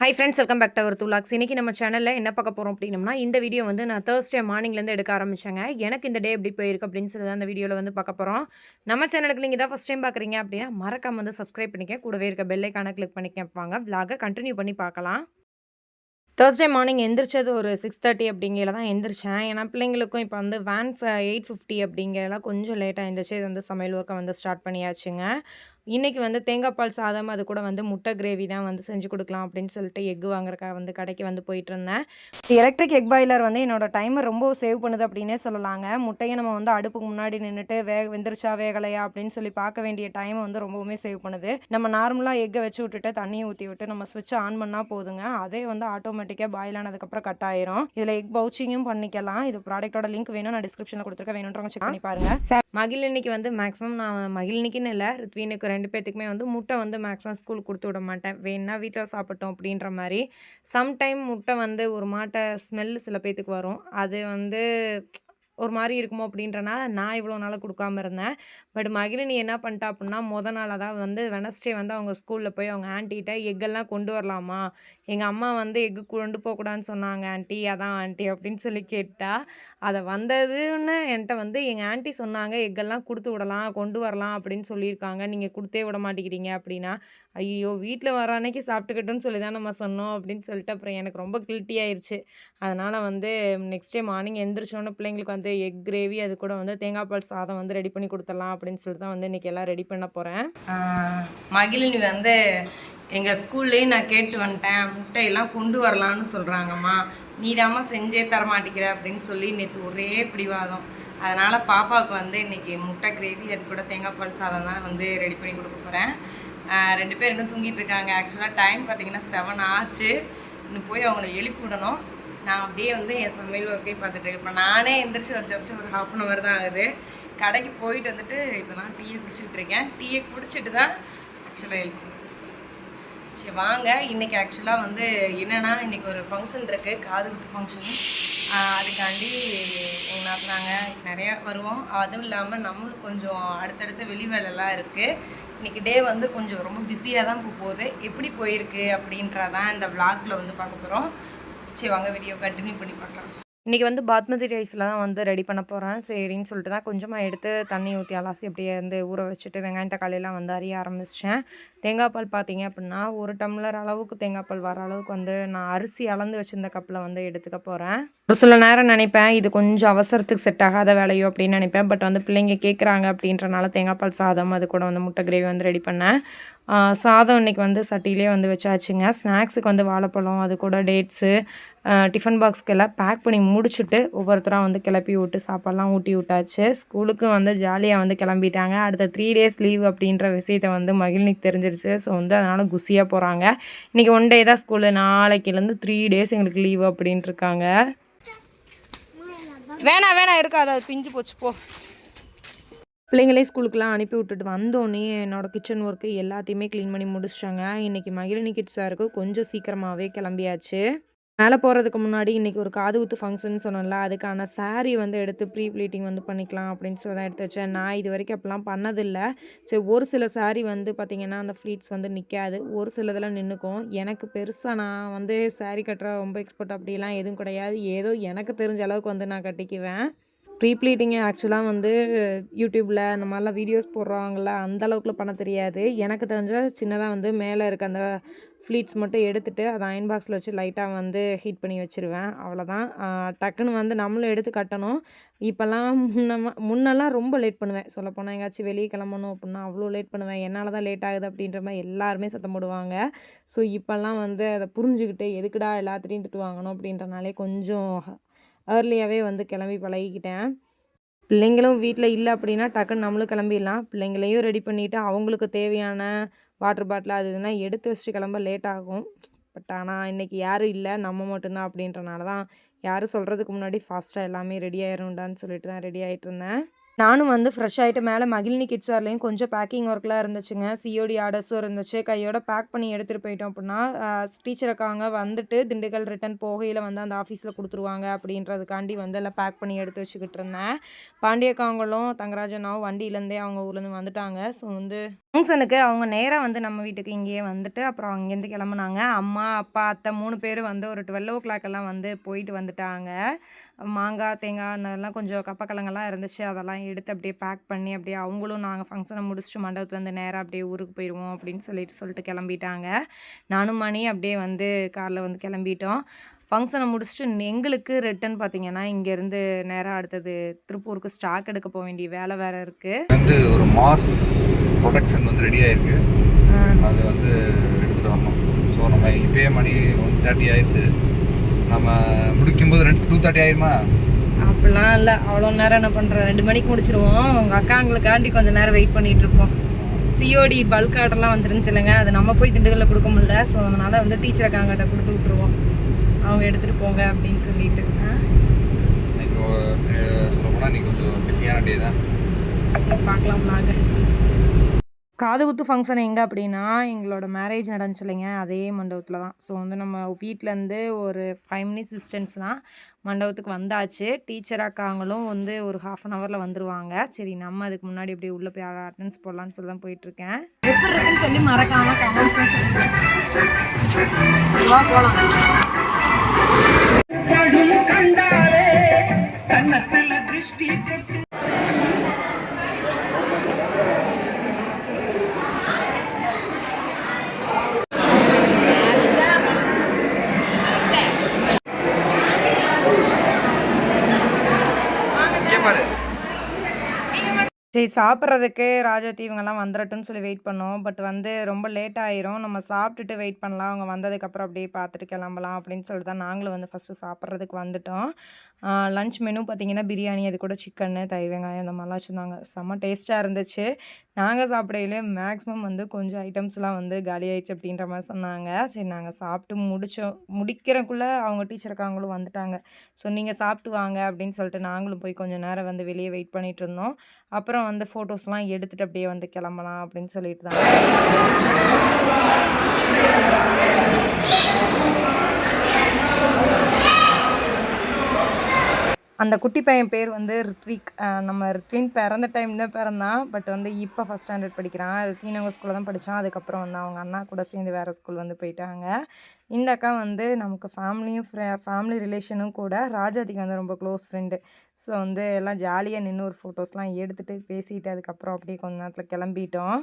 High friends welcome back to our துலாக்ஸ். இன்னைக்கு நம்ம சேனல்ல என்ன பார்க்க போறோம் அப்படின்னம்னா, இந்த வீடியோ வந்து நான் Thursday மார்னிங்லேருந்து எடுக்க ஆரம்பிச்சேங்க. எனக்கு இந்த டே எப்படி போயிருக்கு அப்படின்னு சொல்லி தான் இந்த வீடியோல வந்து பார்க்க போறோம். நம்ம சேனலுக்கு நீங்க இதான் ஃபர்ஸ்ட் டைம் பார்க்குறீங்க அப்படின்னா, மறக்காம வந்து சப்ஸ்கிரைப் பண்ணிக்க. கூடவே இருக்க பெல் ஐகான கிளிக் பண்ணிக்க. வாங்க விளாக கன்டின்யூ பண்ணி பார்க்கலாம். Thursday மார்னிங் எந்திரிச்சது ஒரு 6:30 அப்படிங்கையில தான் எந்திரிச்சேன். ஏன்னா பிள்ளைங்களுக்கும் இப்போ வந்து வேன் 8:50 அப்படிங்கையில கொஞ்சம் லேட்டா எந்திரிச்சு இது வந்து சமையல் ஒர்க்க வந்து ஸ்டார்ட் பண்ணியாச்சுங்க. இன்னைக்கு வந்து தேங்காய் பால் சாதம், அது கூட வந்து முட்டை கிரேவி தான் வந்து செஞ்சு குடுக்கலாம் அப்படின்னு சொல்லிட்டு எக் வாங்குறதுக்காக வந்து கடைக்கு வந்து போயிட்டுருந்தேன். எலக்ட்ரிக் எக் பாய்லர் வந்து என்னோட டைமர் ரொம்ப சேவ் பண்ணுது அப்படின்னே சொல்லலாங்க. முட்டைய நம்ம வந்து அடுப்புக்கு முன்னாடி நின்னுட்டு வெந்துருச்சா வேகலையா அப்படின்னு சொல்லி பார்க்க வேண்டிய டைம வந்து ரொம்பவுமே சேவ் பண்ணுது. நம்ம நார்மலா எக்க வச்சு விட்டுட்டு தண்ணிய ஊத்தி விட்டு நம்ம ஸ்விட்ச ஆன் பண்ணா போதுங்க. அதே வந்து ஆட்டோமேட்டிக்கா பாயில் ஆனதுக்கப்புறம் கட் ஆயிரும். இதுல எக் பவுச்சிங்கும் பண்ணிக்கலாம். இது ப்ராடக்ட்டோட லிங்க் வேணும், நான் டிஸ்கிரிப்ஷன்ல குடுத்துருக்கேன். வேணும்ன்றவங்க செக் பண்ணி பாருங்க. மகிழினிக்கு வந்து மேக்ஸிமம் நான் மகிழினிக்குன்னு இல்ல, ரித்வினுக்கு 2 பேத்துக்குமே வந்து முட்டை வந்து மேக்ஸிமம் ஸ்கூலுக்கு குடுத்து விட மாட்டேன். வேணுனா வீட்ல சாப்பிட்டோம் அப்படின்ற மாரி. சம்டைம் முட்டை வந்து ஒரு மாட்ட ஸ்மெல் சில பேத்துக்கு வரும். அது வந்து ஒரு மாரி இருக்குமோ அப்படின்றனால நான் இவ்வளோ நாளா குடுக்காம இருந்தேன். பட் மகிழினி என்ன பண்ணிட்டா அப்படின்னா, நாள் அதாவது வந்து வெட்னஸ்டே வந்து அவங்க ஸ்கூல்ல போய் அவங்க ஆன்ட்டிட்ட எக்கெல்லாம் கொண்டு வரலாமா? எங்க அம்மா வந்து எக்கு கொண்டு போக்கூடாதுன்னு சொன்னாங்க ஆன்ட்டி. அதான் ஆன்ட்டி அப்படின்னு சொல்லி கேட்டா. அத வந்ததுன்னு என்ட்ட வந்து எங்க ஆன்ட்டி சொன்னாங்க, எக்கெல்லாம் குடுத்து விடலாம், கொண்டு வரலாம் அப்படின்னு சொல்லியிருக்காங்க. நீங்க குடுத்தே விட மாட்டேங்கிறீங்க அப்படின்னா, ஐய்யய்யோ! வீட்ல வர அன்னைக்கு சாப்பிட்டுக்கட்டும்னு சொல்லி தான் நம்ம சொன்னோம் அப்படின்னு சொல்லிட்டு அப்புறம் எனக்கு ரொம்ப கில்ட்டி ஆயிருச்சு. அதனால வந்து நெக்ஸ்ட் டே மார்னிங் எந்திரிச்சோனே பிள்ளைங்களுக்கு வந்து எக் கிரேவி, அது கூட வந்து தேங்காய் பால் சாதம் வந்து ரெடி பண்ணி குடுத்துடலாம் அப்படின்னு சொல்லிட்டு தான் வந்து இன்னைக்கு எல்லாம் ரெடி பண்ண போறேன். மகிழினி வந்து எங்க ஸ்கூல்லயே நான் கேட்டு வந்துட்டேன். முட்டையெல்லாம் கொண்டு வரலான்னு சொல்றாங்கம்மா. நீதாம்மா செஞ்சே தரமாட்டேங்கிற அப்படின்னு சொல்லி நேற்று ஒரே பிடிவாதம். அதனால பாப்பாவுக்கு வந்து இன்னைக்கு முட்டை கிரேவி, அது கூட தேங்காய் பால் சாதம் தான் வந்து ரெடி பண்ணி கொடுக்க போகிறேன். 2 பேர் இன்னும் தூங்கிட்டு இருக்காங்க. ஆக்சுவலாக டைம் பார்த்தீங்கன்னா 7 ஆச்சு. இன்னும் போய் அவங்கள எழுப்பி விடணும். நான் அப்படியே வந்து என் சமையல் ஒர்க்கையும் பார்த்துட்டு இருக்கேன். இப்போ நானே எந்திரிச்சு ஜஸ்ட் ஒரு ½ அன் ஹவர் தான் ஆகுது. கடைக்கு போயிட்டு வந்துட்டு இப்போ தான் டீயை குடிச்சிக்கிட்டு இருக்கேன். டீயை குடிச்சிட்டு தான் ஆக்சுவலாக எழுப்பி. சரி வாங்க, இன்றைக்கி ஆக்சுவலாக வந்து என்னென்னா, இன்றைக்கி ஒரு ஃபங்க்ஷன் இருக்குது, காது குத்து ஃபங்க்ஷன். அதுக்காண்டி எங்கள் நாத்தனாங்க நிறையா வருவோம். அதுவும் இல்லாமல் நம்மளுக்கு கொஞ்சம் அடுத்தடுத்த வெளி வேலைலாம் இருக்குது. இன்றைக்கி டே வந்து கொஞ்சம் ரொம்ப பிஸியாக தான் போகுது. எப்படி போயிருக்கு அப்படின்றதான் இந்த விளாகில் வந்து பார்க்க போகிறோம். சரி வாங்க வீடியோ கண்டினியூ பண்ணி பார்க்கலாம். இன்றைக்கி வந்து பாஸ்மதி ரைஸில் தான் வந்து ரெடி பண்ண போகிறேன். சரின்னு சொல்லிட்டு தான் கொஞ்சமாக எடுத்து தண்ணி ஊற்றி அலாசி அப்படியே வந்து ஊற வச்சுட்டு வெங்காயம் தக்காளியெல்லாம் வந்து அரிய ஆரம்பிச்சிட்டேன். தேங்காய் பால் பார்த்தீங்க அப்படின்னா 1 டம்ளர் அளவுக்கு தேங்காய் பால் வர அளவுக்கு வந்து நான் அரிசி அளந்து வச்சுருந்த கப்பில் வந்து எடுத்துக்க போகிறேன். ஒரு சில நேரம் நினைப்பேன் இது கொஞ்சம் அவசரத்துக்கு செட் ஆகாத வேலையோ அப்படின்னு நினைப்பேன். பட் வந்து பிள்ளைங்க கேட்குறாங்க அப்படின்றனால தேங்காய் பால் சாதம், அது கூட வந்து முட்டை கிரேவி வந்து ரெடி பண்ணேன். சாதம் இன்றைக்கி வந்து சட்டியிலே வந்து வச்சாச்சுங்க. ஸ்நாக்ஸுக்கு வந்து வாழைப்பழம், அது கூட டேட்ஸு, டிஃபன் பாக்ஸ்க்கு எல்லாம் பேக் பண்ணி முடிச்சுட்டு ஒவ்வொருத்தராக வந்து கிளப்பி விட்டு சாப்பாடெலாம் ஊட்டி விட்டாச்சு. ஸ்கூலுக்கு வந்து ஜாலியாக வந்து கிளம்பிட்டாங்க. அடுத்த 3 டேஸ் லீவ் அப்படின்ற விஷயத்த வந்து மகிழ்னிக்கு தெரிஞ்சிருச்சு. ஸோ வந்து அதனால் குஷியாக போகிறாங்க. இன்றைக்கி 1 டே தான் ஸ்கூலு, நாளைக்குலேருந்து 3 டேஸ் எங்களுக்கு லீவ் அப்படின்ட்டு இருக்காங்க. வேணாம் எடுக்காது, அது பிஞ்சு போச்சு போ. பிள்ளைங்களே ஸ்கூலுக்குலாம் அனுப்பி விட்டுட்டு வந்தோடனே என்னோடய கிச்சன் ஒர்க்கு எல்லாத்தையுமே க்ளீன் பண்ணி முடிச்சிட்டாங்க. இன்றைக்கி மகிழினி கிட்ஸ் சாருக்கு கொஞ்சம் சீக்கிரமாகவே கிளம்பியாச்சு. மேலே போகிறதுக்கு முன்னாடி இன்றைக்கி ஒரு காது குத்து ஃபங்க்ஷன் சொன்னேன்ல, அதுக்கான சாரீ வந்து எடுத்து ப்ரீ ப்ளீட்டிங் வந்து பண்ணிக்கலாம் அப்படின்னு சொல்லி தான் எடுத்து வச்சேன். நான் இது வரைக்கும் அப்படிலாம் பண்ணதில்லை. சரி, ஒரு சில சாரீ வந்து பார்த்திங்கன்னா அந்த ஃப்ளீட்ஸ் வந்து நிற்காது, ஒரு சிலதெல்லாம் நின்றுக்கும். எனக்கு பெருசாக நான் வந்து சாரீ கட்டுற ரொம்ப எக்ஸ்பர்ட் அப்படிலாம் எதுவும் கிடையாது. ஏதோ எனக்கு தெரிஞ்ச அளவுக்கு வந்து நான் கட்டிக்குவேன். ப்ரீ ப்ளீட்டிங்கை ஆக்சுவலாக வந்து யூடியூப்பில் அந்த மாதிரிலாம் வீடியோஸ் போடுறாங்கள்ல, அந்த அளவுக்குலாம் பண்ண தெரியாது. எனக்கு தெரிஞ்ச சின்னதாக வந்து மேலே இருக்க அந்த ஃப்ளீட்ஸ் மட்டும் எடுத்துகிட்டு அதை அயன் பாக்ஸில் வச்சு லைட்டாக வந்து ஹீட் பண்ணி வச்சுருவேன். அவ்வளோதான். டக்குன்னு வந்து நம்மளும் எடுத்து கட்டணும். இப்போல்லாம் முன்னெல்லாம் ரொம்ப லேட் பண்ணுவேன். சொல்லப்போனால் எங்கேயாச்சும் வெளியே கிளம்பணும் அப்படின்னா அவ்வளோ லேட் பண்ணுவேன். என்னால் தான் லேட் ஆகுது அப்படின்ற மாதிரி எல்லாருமே சத்தம் போடுவாங்க. ஸோ இப்போல்லாம் வந்து அதை புரிஞ்சுக்கிட்டு எதுக்குடா எல்லாத்துலேயும் திட்டு வாங்கணும் அப்படின்றனாலே கொஞ்சம் ஏர்லியாகவே வந்து கிளம்பி பழகிக்கிட்டேன். பிள்ளைங்களும் வீட்டில் இல்லை அப்படின்னா டக்குன்னு நம்மளும் கிளம்பிடலாம். பிள்ளைங்களையும் ரெடி பண்ணிவிட்டு அவங்களுக்கு தேவையான வாட்டர் பாட்டில் அது இதெல்லாம் எடுத்து வச்சுட்டு கிளம்ப லேட் ஆகும். பட் ஆனால் இன்றைக்கி யாரும் இல்லை, நம்ம மட்டும்தான் அப்படின்றனால தான் யாரும் சொல்கிறதுக்கு முன்னாடி ஃபாஸ்ட்டாக எல்லாமே ரெடி ஆயிரும்டான்னு சொல்லிட்டு தான் ரெடி ஆகிட்டு இருந்தேன். நானும் வந்து ஃப்ரெஷ் ஆகிட்டு மேலே மகிழினி கிட்ஸ் வேர்லேயும் கொஞ்சம் பேக்கிங் ஒர்க்லாம் இருந்துச்சுங்க. சிஓடி ஆர்டர்ஸும் இருந்துச்சு. கையோட பேக் பண்ணி எடுத்துகிட்டு போயிட்டோம் அப்படின்னா டீச்சர் அக்காங்க வந்துட்டு திண்டுக்கல் ரிட்டன் போகையில் வந்து அந்த ஆஃபீஸில் கொடுத்துருவாங்க அப்படின்றதுக்காண்டி வந்து எல்லாம் பேக் பண்ணி எடுத்து வச்சுக்கிட்டு இருந்தேன். பாண்டியக்காவங்களும் தங்கராஜனாவும் வண்டியிலேருந்தே அவங்க ஊர்லேருந்து வந்துட்டாங்க. ஸோ வந்து ஃபங்ஷனுக்கு அவங்க நேரா வந்து நம்ம வீட்டுக்கு இங்கேயே வந்துட்டு, அப்புறம் அங்கேருந்து கிளம்புனாங்க. அம்மா, அப்பா, அத்தை 3 பேரும் வந்து ஒரு 12:00 எல்லாம் வந்து போயிட்டு வந்துட்டாங்க. மாங்காய், தேங்காய் அதெல்லாம் கொஞ்சம் கப்பக்கிழங்கெல்லாம் இருந்துச்சு. அதெல்லாம் எடுத்து அப்படியே பேக் பண்ணி, அப்படியே அவங்களும் நாங்க ஃபங்ஷன முடிச்சுட்டு மண்டபத்துலேருந்து நேரா அப்படியே ஊருக்கு போயிருவோம் அப்படின்னு சொல்லிட்டு கிளம்பிட்டாங்க. நானும் மணி அப்படியே வந்து கார்ல வந்து கிளம்பிட்டோம். ஃபங்ஷன முடிச்சுட்டு எங்களுக்கு ரிட்டர்ன் பார்த்தீங்கன்னா, இங்கேருந்து நேரா அடுத்தது திருப்பூருக்கு ஸ்டாக் எடுக்க போ வேண்டிய வேலை வேற இருக்கு. வந்து ஒரு மாஸ் ப்ரொடக்ஷன் வந்து ரெடி ஆயிருக்கு. அது வந்து எடுத்துகிட்டு வரணும். ஸோ நம்ம இப்போயே மணி 1:30 ஆயிடுச்சு. நம்ம முடிக்கும்போது 2:30 ஆயிருமா? அப்படிலாம் இல்லை, அவ்வளோ நேரம் என்ன பண்ணுறேன், 2 மணிக்கு முடிச்சிடுவோம். உங்கள் அக்காங்களுக்காண்டி கொஞ்சம் நேரம் வெயிட் பண்ணிகிட்டு இருப்போம். சிஓடி பல்க் ஆர்டர்லாம் வந்துருந்துச்சு இல்லைங்க, அது நம்ம போய் திண்டுக்கல்ல கொடுக்க முடியல. ஸோ அதனால் வந்து டீச்சர் அக்காங்கிட்ட கொடுத்து விட்ருவோம், அவங்க எடுத்துகிட்டு போங்க அப்படின்னு சொல்லிட்டு. இன்னைக்கு சொல்லப்போனால் நீ கொஞ்சம் பிஸியான டே தான். சரி பார்க்கலாம் நாங்கள். காது குத்து ஃபங்க்ஷன் எங்கே அப்படின்னா, எங்களோட மேரேஜ் நடந்துச்சு இல்லைங்க, அதே மண்டபத்தில் தான். ஸோ வந்து நம்ம வீட்டிலேருந்து ஒரு 5 மினிட்ஸ் டிஸ்டன்ஸ் தான். மண்டபத்துக்கு வந்தாச்சு. டீச்சர் அக்காங்களும் வந்து ஒரு 1/2 ஹவரில் வந்துடுவாங்க. சரி நம்ம அதுக்கு முன்னாடி அப்படியே உள்ளே போய் அட்டெண்டன்ஸ் போடலான்னு சொல்லி தான் போயிட்டுருக்கேன். எப்படி இருக்குன்னு சொல்லி மறக்காமல் கமெண்ட்ஸ் சொல்லுங்கள். போகலாம். சரி சாப்பிட்றதுக்கு ராஜவதி இவங்கெல்லாம் வந்துடட்டும்னு சொல்லி வெயிட் பண்ணோம். பட் வந்து ரொம்ப லேட் ஆயிரும். நம்ம சாப்பிட்டுட்டு வெயிட் பண்ணலாம். அவங்க வந்ததுக்கப்புறம் அப்படியே பார்த்துட்டு கிளம்பலாம் அப்படின்னு சொல்லிட்டு தான் நாங்களும் வந்து ஃபஸ்ட்டு சாப்பிட்றதுக்கு வந்துட்டோம். லஞ்ச் மெனு பார்த்திங்கன்னா பிரியாணி, அது கூட சிக்கன்னு, தயிர் வெங்காயம் இந்த மாதிரிலாம் வச்சுருந்தாங்க. செம்ம டேஸ்ட்டாக இருந்துச்சு. நாங்கள் சாப்பிடையிலே மேக்ஸிமம் வந்து கொஞ்சம் ஐட்டம்ஸ்லாம் வந்து காலியாயிடுச்சு அப்படின்ற மாதிரி சொன்னாங்க. சரி நாங்கள் சாப்பிட்டு முடிக்கிறக்குள்ளே அவங்க டீச்சருக்காங்களும் வந்துட்டாங்க. ஸோ நீங்கள் சாப்பிட்டு வாங்க அப்படின்னு சொல்லிட்டு நாங்களும் போய் கொஞ்சம் நேரம் வந்து வெளியே வெயிட் பண்ணிகிட்டு இருந்தோம். அப்புறம் வந்து ஃபோட்டோஸ்லாம் எடுத்துகிட்டு அப்படியே வந்து கிளம்பலாம் அப்படின்னு சொல்லிட்டு தான். அந்த குட்டி பையன் பேர் வந்து ரித்விக். நம்ம ரித்வின் பிறந்த டைம் தான் பிறந்தான். பட் வந்து இப்போ ஃபஸ்ட் ஸ்டாண்டர்ட் படிக்கிறான். ரித்வின் அவங்க ஸ்கூலில் தான் படித்தான். அதுக்கப்புறம் வந்து அவங்க அண்ணா கூட சேர்ந்து வேறு ஸ்கூல் வந்து போயிட்டாங்க. இந்த அக்கா வந்து நமக்கு ஃபேமிலி ரிலேஷனும் கூட. ராஜாதிக்கு வந்து ரொம்ப க்ளோஸ் ஃப்ரெண்டு. ஸோ வந்து எல்லாம் ஜாலியாக நின்று ஒரு ஃபோட்டோஸ்லாம் எடுத்துகிட்டு பேசிட்டு அதுக்கப்புறம் அப்படியே கொஞ்ச நேரத்தில் கிளம்பிட்டோம்.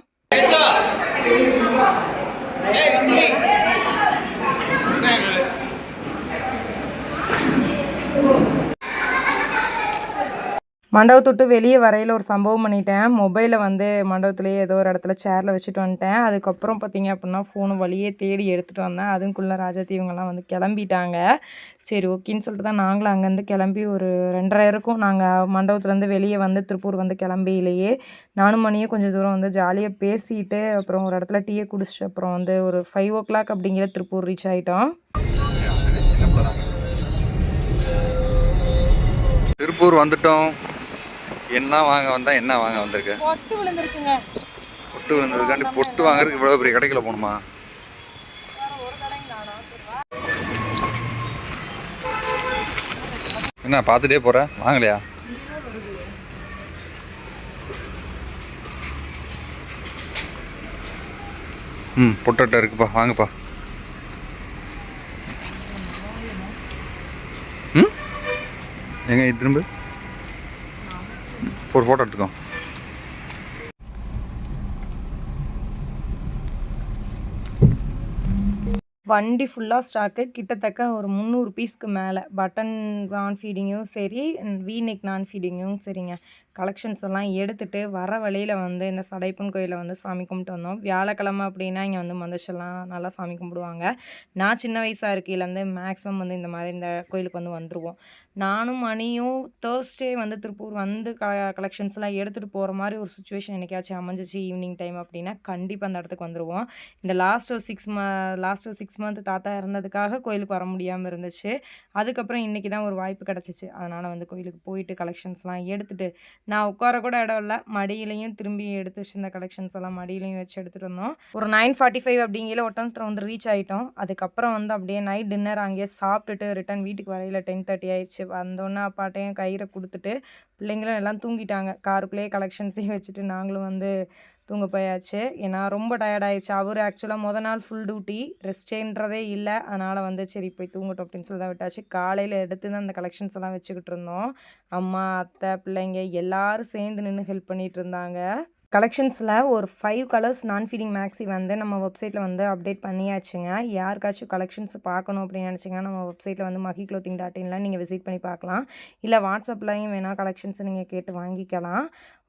மண்டபத்தை விட்டு வெளியே வரையில் ஒரு சம்பவம் பண்ணிட்டேன். மொபைலை வந்து மண்டபத்துலேயே ஏதோ ஒரு இடத்துல சேரில் வச்சுட்டு வந்துட்டேன். அதுக்கப்புறம் பார்த்திங்க அப்படின்னா ஃபோனு வழியே தேடி எடுத்துகிட்டு வந்தேன். அதுக்குள்ளே ராஜாத்தி இவங்கெல்லாம் வந்து கிளம்பிட்டாங்க. சரி ஓகேன்னு சொல்லிட்டு தான் நாங்களும் அங்கேருந்து கிளம்பி ஒரு 2:30 இருக்கும். நாங்கள் மண்டபத்துலேருந்து வெளியே வந்து திருப்பூர் வந்து கிளம்பியிலேயே நானும் மணியும் கொஞ்சம் தூரம் வந்து ஜாலியாக பேசிட்டு அப்புறம் ஒரு இடத்துல டீயை குடிச்சிட்டு அப்புறம் வந்து ஒரு 5:00 அப்படிங்கிற திருப்பூர் ரீச் ஆகிட்டோம். திருப்பூர் வந்துட்டோம். என்ன வாங்க வந்தால் என்ன வாங்க வந்திருக்கு? பொட்டு விழுந்துருச்சுங்க. பொட்டு விழுந்ததுக்காண்டி பொட்டு வாங்குறதுக்கு இவ்வளோ பெரிய கடைக்குள்ள போகணுமா? என்ன பார்த்துட்டே போகிற, வாங்கலையா? பொட்டோட்டோ இருக்குப்பா, வாங்கப்பா. எங்க திரும்ப ஒரு ஃபோட்டோ எடுத்துக்கோ. வண்டி ஃபுல்லாக ஸ்டாக்கு. கிட்டத்தட்ட ஒரு 300 பீஸ்க்கு மேலே பட்டன் நான் ஃபீடிங்கும் சரி, வீநெக் நான் ஃபீடிங்கும் சரிங்க. கலெக்ஷன்ஸ் எல்லாம் எடுத்துகிட்டு வர வழியில் வந்து இந்த சடைப்பன் கோயிலில் வந்து சாமி கும்பிட்டு வந்தோம். வியாழக்கிழமை அப்படின்னா இங்கே வந்து மனுஷெல்லாம் நல்லா சாமி கும்பிடுவாங்க. நான் சின்ன வயசாக இருக்கையிலேருந்து மேக்ஸிமம் வந்து இந்த மாதிரி இந்த கோயிலுக்கு வந்து வந்துடுவோம். நானும் மணியும் தேர்ஸ்டே வந்து திருப்பூர் வந்து கலெக்ஷன்ஸ்லாம் எடுத்துகிட்டு போகிற மாதிரி ஒரு சுச்சுவேஷன் என்னைக்காச்சும் அமைஞ்சிச்சு ஈவினிங் டைம் அப்படின்னா கண்டிப்பாக அந்த இடத்துக்கு வந்துடுவோம். இந்த லாஸ்ட் ஒரு 6 மந்த் தாத்தா இறந்ததுக்காக கோயிலுக்கு வர முடியாமல் இருந்துச்சு. அதுக்கப்புறம் இன்றைக்கி தான் ஒரு வாய்ப்பு கிடச்சிச்சு. அதனால் வந்து கோயிலுக்கு போயிட்டு கலெக்ஷன்ஸ்லாம் எடுத்துகிட்டு நான் உட்கார கூட இடம் இல்லை, மடியிலையும் திரும்பி எடுத்து வச்சிருந்த கலெக்ஷன்ஸ் எல்லாம் மடியிலையும் வச்சு எடுத்துகிட்டு வந்தோம். ஒரு 9:45 அப்படிங்கிற ஒட்டன்ஸ்திரம் வந்து ரீச் ஆகிட்டோம். அதுக்கப்புறம் வந்து அப்படியே நைட் டின்னர் அங்கேயே சாப்பிட்டுட்டு ரிட்டன் வீட்டுக்கு வரையில் 10:30 ஆயிடுச்சு. வந்தோன்னே அப்பாட்டையும் கயிறை கொடுத்துட்டு பிள்ளைங்களும் எல்லாம் தூங்கிட்டாங்க. காருக்குள்ளேயே கலெக்ஷன்ஸையும் வச்சுட்டு நாங்களும் வந்து தூங்க போயாச்சு. ஏன்னா ரொம்ப டயர்ட் ஆயிருச்சு. அவரு ஆக்சுவலா மொத நாள் ஃபுல் டியூட்டி. ரெஸ்ட்டேன்றதே இல்ல. அதனால வந்து சரி போய் தூங்கட்டும் அப்படின்னு சொல்லி தான் விட்டாச்சு. காலையில எடுத்து தான் அந்த கலெக்ஷன்ஸ் எல்லாம் வச்சுக்கிட்டு இருந்தோம். அம்மா, அத்தை, பிள்ளைங்க எல்லாரும் சேர்ந்து நின்னு ஹெல்ப் பண்ணிட்டு இருந்தாங்க. கலெக்ஷன்ஸில் ஒரு 5 கலர்ஸ் நான் ஃபீடிங் மேக்ஸி வந்து நம்ம வெப்சைட்டில் வந்து அப்டேட் பண்ணியாச்சுங்க. யாருக்காச்சும் கலெக்ஷன்ஸ் பார்க்கணும் அப்படின்னு நினச்சிங்கன்னா நம்ம வெப்சைட்டில் வந்து mahiclothing.inல நீங்கள் விசிட் பண்ணி பார்க்கலாம். இல்லை வாட்ஸ்அப்லையும் வேணால் கலெக்ஷன்ஸ் நீங்கள் கேட்டு வாங்கிக்கலாம்.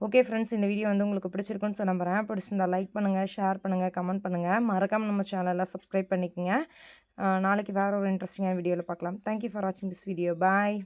ஓகே ஃப்ரெண்ட்ஸ், இந்த வீடியோ வந்து உங்களுக்கு பிடிச்சிருக்குன்னு சொல்ல நம்புறேன். பிடிச்சிருந்தா லைக் பண்ணுங்கள், ஷேர் பண்ணுங்கள், கமெண்ட் பண்ணுங்கள். மறக்காமல் நம்ம சேனலை சப்ஸ்கிரைப் பண்ணிக்கங்க. நாளைக்கு வேறு ஒரு இன்ட்ரெஸ்டிங்கான வீடியோவில் பார்க்கலாம். தேங்க்யூ ஃபார் வாட்சிங் திஸ் வீடியோ. பாய்.